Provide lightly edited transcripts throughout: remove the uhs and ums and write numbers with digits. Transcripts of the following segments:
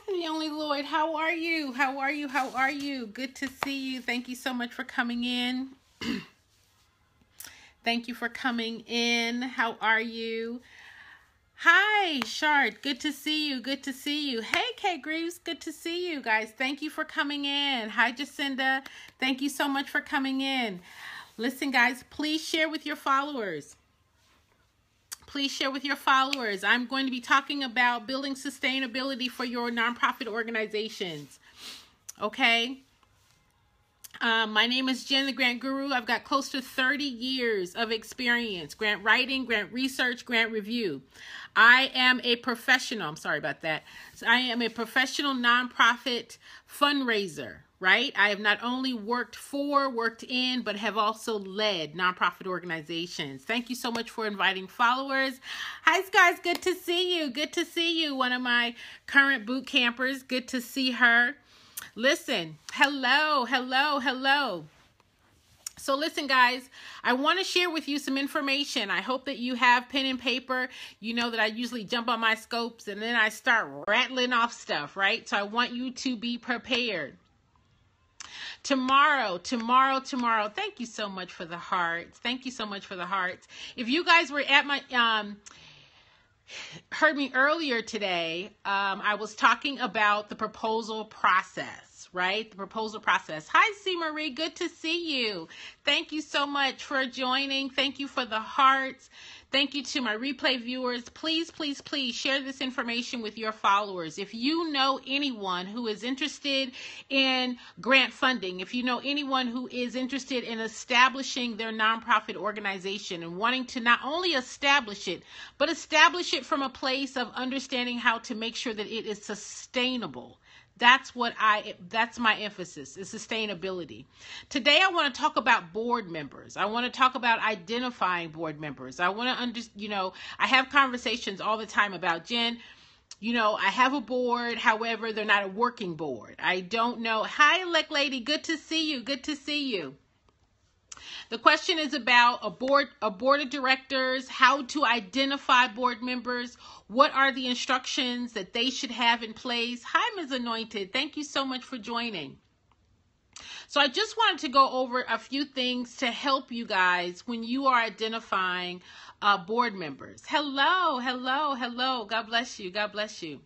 The only Lloyd, how are you? How are you? How are you? Good to see you. Thank you so much for coming in. Thank you for coming in. How are you? Hi, Shard. Good to see you. Good to see you. Hey, Kay Greaves. Good to see you guys. Thank you for coming in. Hi, Jacinda. Thank you so much for coming in. Listen, guys, please share with your followers. Please share with your followers. I'm going to be talking about building sustainability for your nonprofit organizations. Okay. My name is Jen, the Grant Guru. I've got close to 30 years of experience. Grant writing, grant research, grant review. I am a professional. I'm sorry about that. So I am a professional nonprofit fundraiser, right? I have not only worked in, but have also led nonprofit organizations. Thank you so much for inviting followers. Hi, guys. Good to see you. Good to see you. One of my current boot campers. Good to see her. Listen, hello. So listen, guys, I want to share with you some information. I hope that you have pen and paper. You know that I usually jump on my scopes and then I start rattling off stuff, right? So I want you to be prepared. Tomorrow. Thank you so much for the hearts. Thank you so much for the hearts. If you guys were at my, heard me earlier today, I was talking about the proposal process, right? The proposal process. Hi, C. Marie. Good to see you. Thank you so much for joining. Thank you for the hearts. Thank you to my replay viewers. Please share this information with your followers. If you know anyone who is interested in grant funding, if you know anyone who is interested in establishing their nonprofit organization and wanting to not only establish it, but establish it from a place of understanding how to make sure that it is sustainable. That's my emphasis, is sustainability. Today, I want to talk about board members. I want to talk about identifying board members. I want to I have conversations all the time about, Jen, I have a board. However, they're not a working board. I don't know. Hi, elect lady. Good to see you. Good to see you. The question is about a board of directors, how to identify board members, what are the instructions that they should have in place. Hi, Ms. Anointed. Thank you so much for joining. So I just wanted to go over a few things to help you guys when you are identifying board members. Hello. God bless you. God bless you.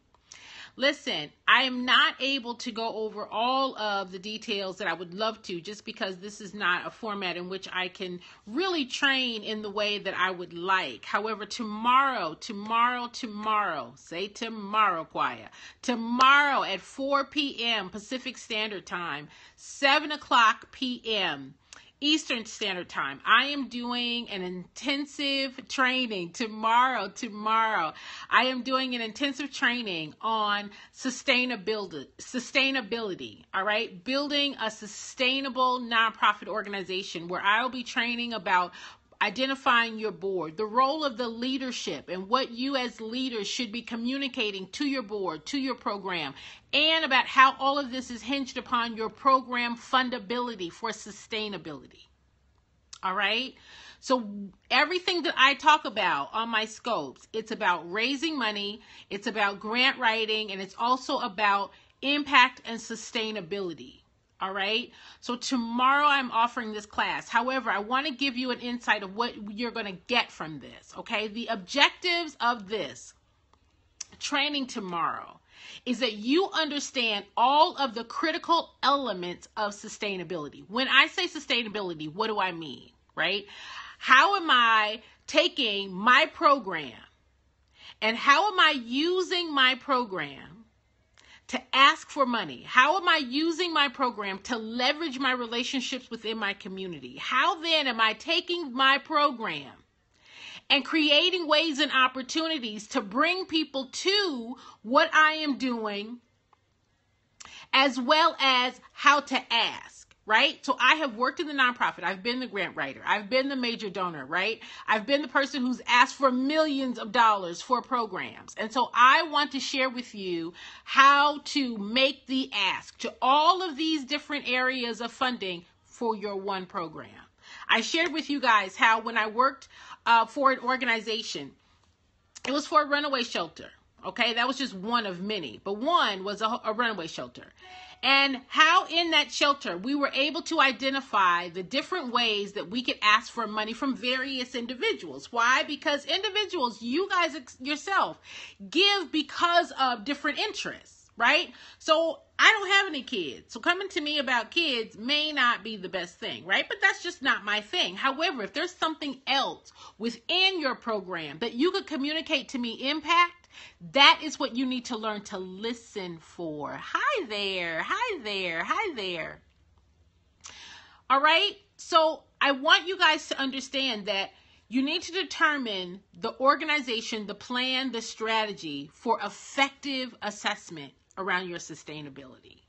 Listen, I am not able to go over all of the details that I would love to, just because this is not a format in which I can really train in the way that I would like. However, tomorrow, say tomorrow, choir. Tomorrow at 4 p.m. Pacific Standard Time, 7 o'clock p.m. Eastern Standard Time, I am doing an intensive training tomorrow. I am doing an intensive training on sustainability, all right? Building a sustainable nonprofit organization, where I'll be training about identifying your board, the role of the leadership, and what you as leaders should be communicating to your board, to your program, and about how all of this is hinged upon your program fundability for sustainability. All right? So everything that I talk about on my scopes, it's about raising money, it's about grant writing, and it's also about impact and sustainability. All right. So tomorrow I'm offering this class. However, I want to give you an insight of what you're going to get from this. Okay. The objectives of this training tomorrow is that you understand all of the critical elements of sustainability. When I say sustainability, what do I mean? Right? How am I taking my program and how am I using my program to ask for money? How am I using my program to leverage my relationships within my community? How then am I taking my program and creating ways and opportunities to bring people to what I am doing, as well as how to ask? Right? So I have worked in the nonprofit. I've been the grant writer. I've been the major donor, right? I've been the person who's asked for millions of dollars for programs. And so I want to share with you how to make the ask to all of these different areas of funding for your one program. I shared with you guys how when I worked for an organization, it was for a runaway shelter. Okay, that was just one of many, but one was a runaway shelter. And how in that shelter we were able to identify the different ways that we could ask for money from various individuals. Why? Because individuals, you guys yourself, give because of different interests, right? So I don't have any kids. So coming to me about kids may not be the best thing, right? But that's just not my thing. However, if there's something else within your program that you could communicate to me impact, that is what you need to learn to listen for. Hi there. Hi there. Hi there. All right. So I want you guys to understand that you need to determine the organization, the plan, the strategy for effective assessment around your sustainability.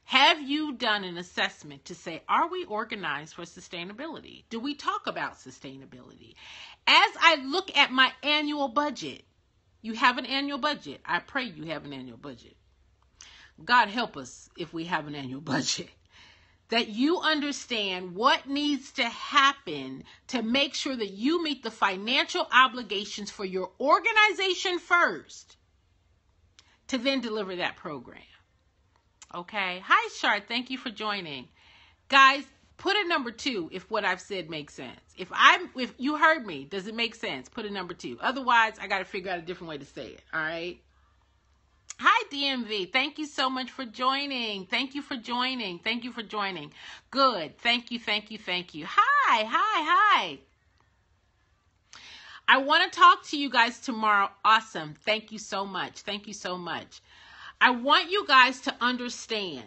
Have you done an assessment to say, are we organized for sustainability? Do we talk about sustainability? As I look at my annual budget, you have an annual budget. I pray you have an annual budget. God help us if we have an annual budget. That you understand what needs to happen to make sure that you meet the financial obligations for your organization first, to then deliver that program. Okay. Hi, Shart. Thank you for joining. Guys, put a number 2 if what I've said makes sense. If you heard me, does it make sense? Put a number 2. Otherwise, I got to figure out a different way to say it. All right. Hi, DMV. Thank you so much for joining. Thank you for joining. Thank you for joining. Good. Thank you. Thank you. Thank you. Hi. Hi. I want to talk to you guys tomorrow. Awesome. Thank you so much. Thank you so much. I want you guys to understand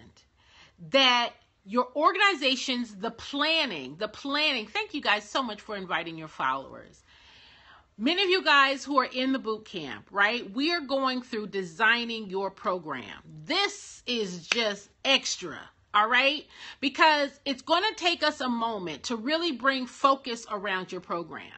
that your organizations, the planning, thank you guys so much for inviting your followers. Many of you guys who are in the boot camp, right? We are going through designing your program. This is just extra, all right? Because it's going to take us a moment to really bring focus around your program.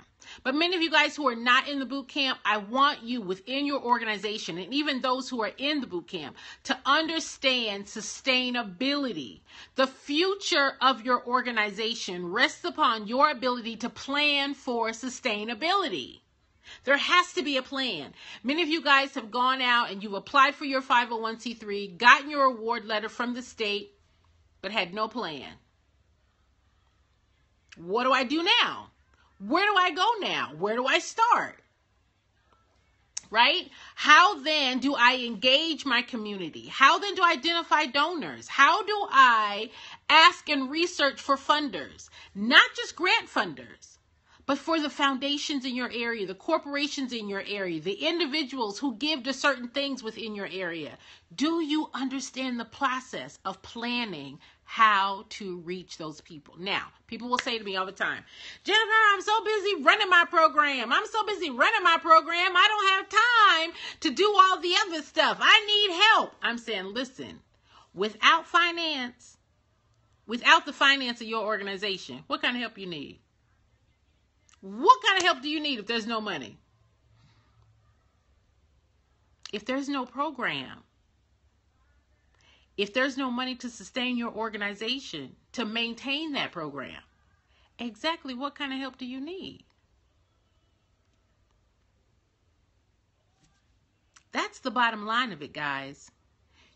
But many of you guys who are not in the boot camp, I want you within your organization, and even those who are in the boot camp, to understand sustainability. The future of your organization rests upon your ability to plan for sustainability. There has to be a plan. Many of you guys have gone out and you've applied for your 501c3, gotten your award letter from the state, but had no plan. What do I do now? Where do I go now? Where do I start? Right? How then do I engage my community? How then do I identify donors? How do I ask and research for funders? Not just grant funders, but for the foundations in your area, the corporations in your area, the individuals who give to certain things within your area. Do you understand the process of planning how to reach those people? Now, people will say to me all the time, Jennifer, I'm so busy running my program. I don't have time to do all the other stuff. I need help. I'm saying, listen, without the finance of your organization, what kind of help you need? What kind of help do you need if there's no money? If there's no program, if there's no money to sustain your organization, to maintain that program, exactly what kind of help do you need? That's the bottom line of it, guys.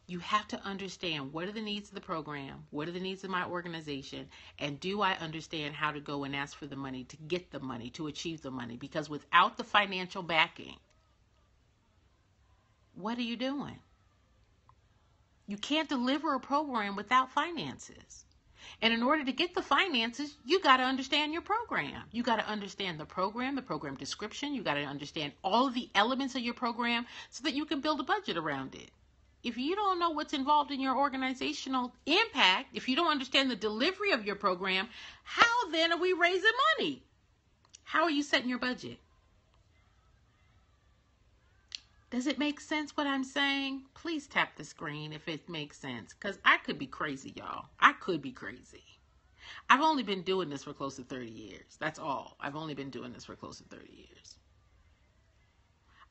You have to understand, what are the needs of the program? What are the needs of my organization? And do I understand how to go and ask for the money, to get the money, to achieve the money? Because without the financial backing, what are you doing? You can't deliver a program without finances. And in order to get the finances, you got to understand your program. You got to understand the program description. You got to understand all of the elements of your program so that you can build a budget around it. If you don't know what's involved in your organizational impact, if you don't understand the delivery of your program, how then are we raising money? How are you setting your budget? Does it make sense what I'm saying? Please tap the screen if it makes sense, because I could be crazy, y'all. I could be crazy. I've only been doing this for close to 30 years. That's all. I've only been doing this for close to 30 years.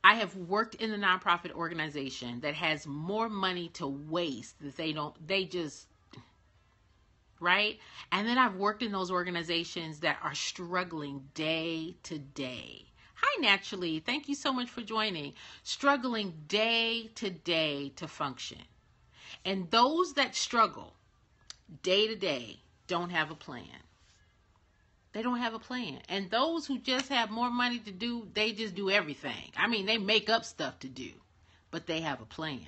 I have worked in a nonprofit organization that has more money to waste that they just, right? And then I've worked in those organizations that are struggling day to day. Hi, Naturally. Thank you so much for joining. Struggling day to day to function. And those that struggle day to day don't have a plan. They don't have a plan. And those who just have more money to do, they just do everything. I mean, they make up stuff to do, but they have a plan.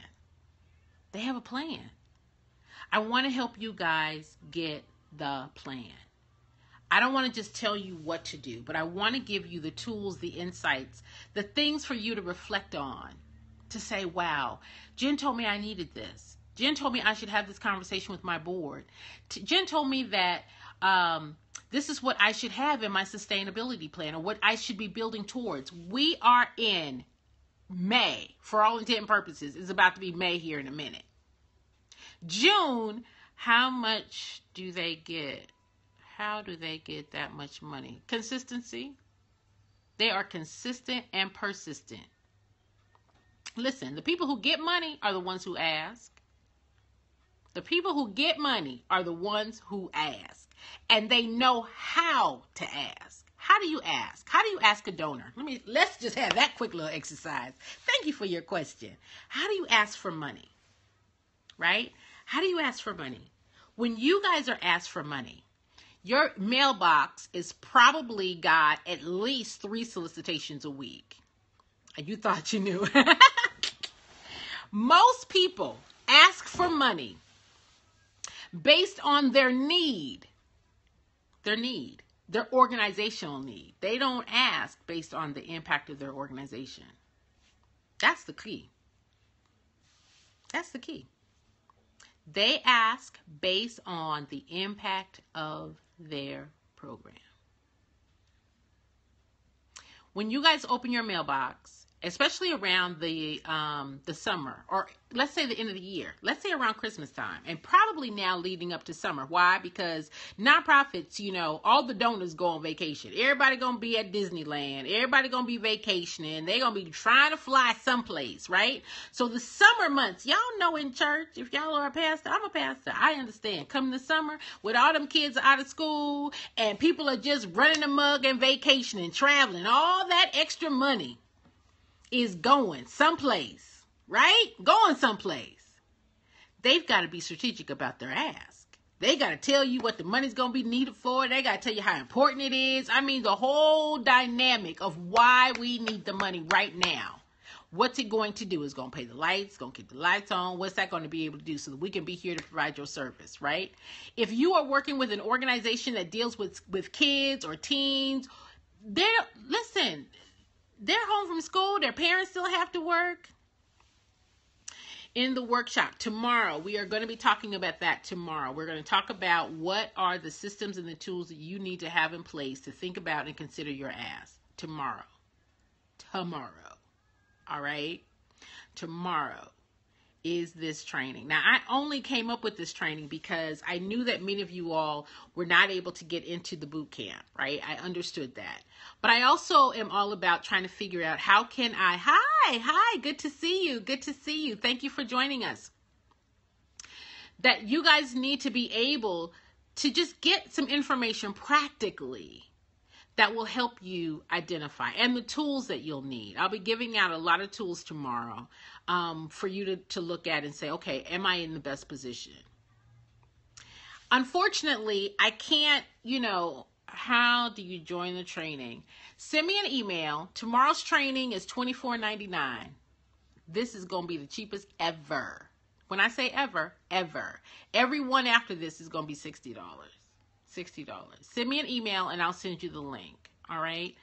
They have a plan. I want to help you guys get the plan. I don't want to just tell you what to do, but I want to give you the tools, the insights, the things for you to reflect on, to say, wow, Jen told me I needed this. Jen told me I should have this conversation with my board. Jen told me that this is what I should have in my sustainability plan, or what I should be building towards. We are in May, for all intent and purposes. It's about to be May here in a minute. June, how much do they get? How do they get that much money? Consistency. They are consistent and persistent. Listen, the people who get money are the ones who ask. The people who get money are the ones who ask. And they know how to ask. How do you ask? How do you ask a donor? Let's just have that quick little exercise. Thank you for your question. How do you ask for money? Right? How do you ask for money? When you guys are asked for money, your mailbox is probably got at least 3 solicitations a week. And you thought you knew. Most people ask for money based on their need. Their organizational need. They don't ask based on the impact of their organization. That's the key. That's the key. They ask based on the impact of their program. When you guys open your mailbox, especially around the summer, or let's say the end of the year, let's say around Christmas time, and probably now leading up to summer. Why? Because nonprofits, all the donors go on vacation. Everybody gonna be at Disneyland. Everybody gonna be vacationing. They gonna be trying to fly someplace, right? So the summer months, y'all know in church, if y'all are a pastor, I'm a pastor, I understand. Come the summer, with all them kids out of school, and people are just running amok and vacationing, traveling, all that extra money is going someplace, right? Going someplace. They've got to be strategic about their ask. They got to tell you what the money's going to be needed for. They got to tell you how important it is. I mean, the whole dynamic of why we need the money right now. What's it going to do? It's going to pay the lights, going to keep the lights on. What's that going to be able to do so that we can be here to provide your service, right? If you are working with an organization that deals with kids or teens, they're home from school. Their parents still have to work. In the workshop tomorrow, we are going to be talking about that tomorrow. We're going to talk about what are the systems and the tools that you need to have in place to think about and consider your ask tomorrow. All right? Tomorrow is this training. Now, I only came up with this training because I knew that many of you all were not able to get into the boot camp, right? I understood that. But I also am all about trying to figure out how can I, hi, good to see you. Thank you for joining us. That you guys need to be able to just get some information practically that will help you identify, and the tools that you'll need. I'll be giving out a lot of tools tomorrow for you to look at and say, okay, am I in the best position? Unfortunately, I can't, how do you join the training? Send me an email. Tomorrow's training is $24.99. This is going to be the cheapest ever. When I say ever. Every one after this is going to be $60. Send me an email and I'll send you the link. All right.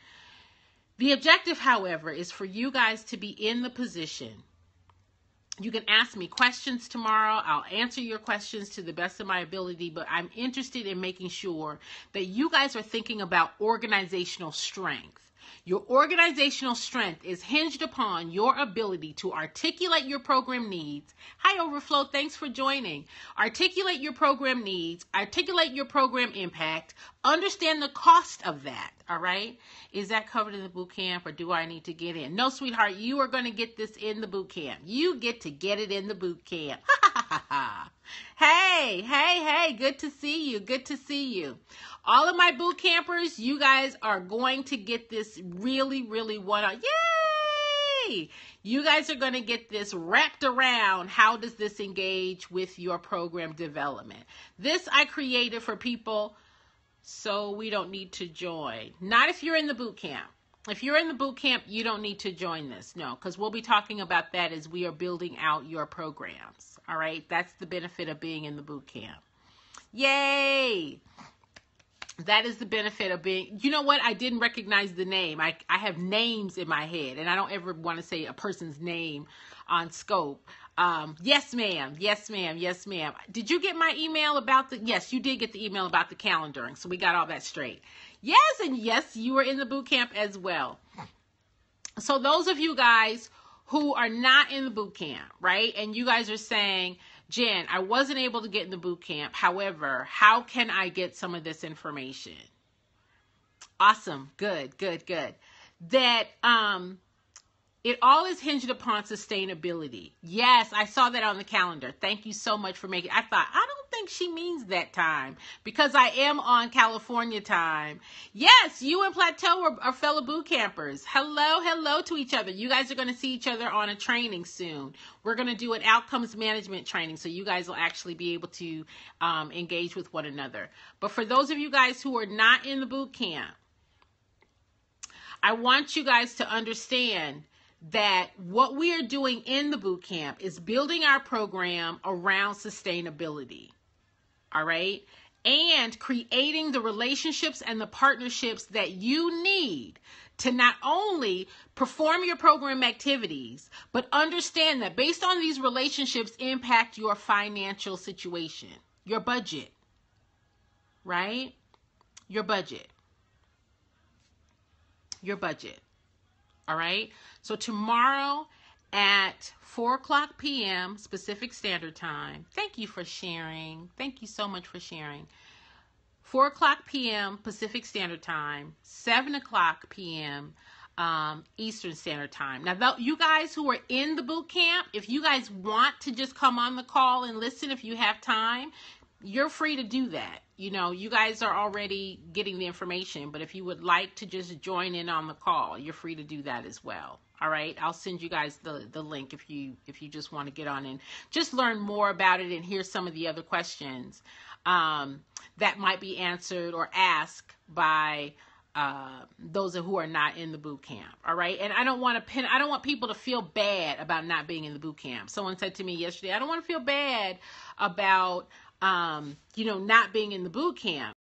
The objective, however, is for you guys to be in the position. You can ask me questions tomorrow. I'll answer your questions to the best of my ability, but I'm interested in making sure that you guys are thinking about organizational strength. Your organizational strength is hinged upon your ability to articulate your program needs. Hi, Overflow. Thanks for joining. Articulate your program needs, articulate your program impact, understand the cost of that. All right. Is that covered in the boot camp, or do I need to get in? No, sweetheart, you are going to get this in the boot camp. You get to get it in the boot camp. Ha ha ha ha. Hey, good to see you. Good to see you. All of my boot campers, you guys are going to get this really, really one-on. Yay! You guys are going to get this wrapped around. How does this engage with your program development? This I created for people so we don't need to join. Not if you're in the boot camp. If you're in the boot camp, you don't need to join this. No, because we'll be talking about that as we are building out your programs. All right. That's the benefit of being in the boot camp. Yay. That is the benefit of being, you know what? I didn't recognize the name. I have names in my head, and I don't ever want to say a person's name on scope. Yes, ma'am. Yes, ma'am. Yes, ma'am. Did you get my email about yes, you did get the email about the calendaring. So we got all that straight. Yes, and yes, you were in the boot camp as well. So those of you guys who are not in the boot camp, right? And you guys are saying, Jen, I wasn't able to get in the boot camp. However, how can I get some of this information? Awesome. Good. That, it all is hinged upon sustainability. Yes, I saw that on the calendar. Thank you so much for making. I thought, I don't think she means that time because I am on California time. Yes, you and Plateau are fellow boot campers. Hello to each other. You guys are going to see each other on a training soon. We're going to do an outcomes management training, so you guys will actually be able to engage with one another. But for those of you guys who are not in the boot camp, I want you guys to understand that what we are doing in the boot camp is building our program around sustainability. All right. And creating the relationships and the partnerships that you need to not only perform your program activities, but understand that based on these relationships impact your financial situation, your budget, right? Your budget. All right. So tomorrow at 4:00 p.m. Pacific Standard Time. Thank you for sharing. Thank you so much for sharing. 4:00 p.m. Pacific Standard Time, 7:00 p.m. Eastern Standard Time. Now, you guys who are in the boot camp, if you guys want to just come on the call and listen if you have time, you're free to do that. You know, you guys are already getting the information, but if you would like to just join in on the call, you're free to do that as well. All right. I'll send you guys the link if you just want to get on and just learn more about it and hear some of the other questions that might be answered or asked by those who are not in the boot camp. All right. And I don't want people to feel bad about not being in the boot camp. Someone said to me yesterday, I don't want to feel bad about, not being in the boot camp.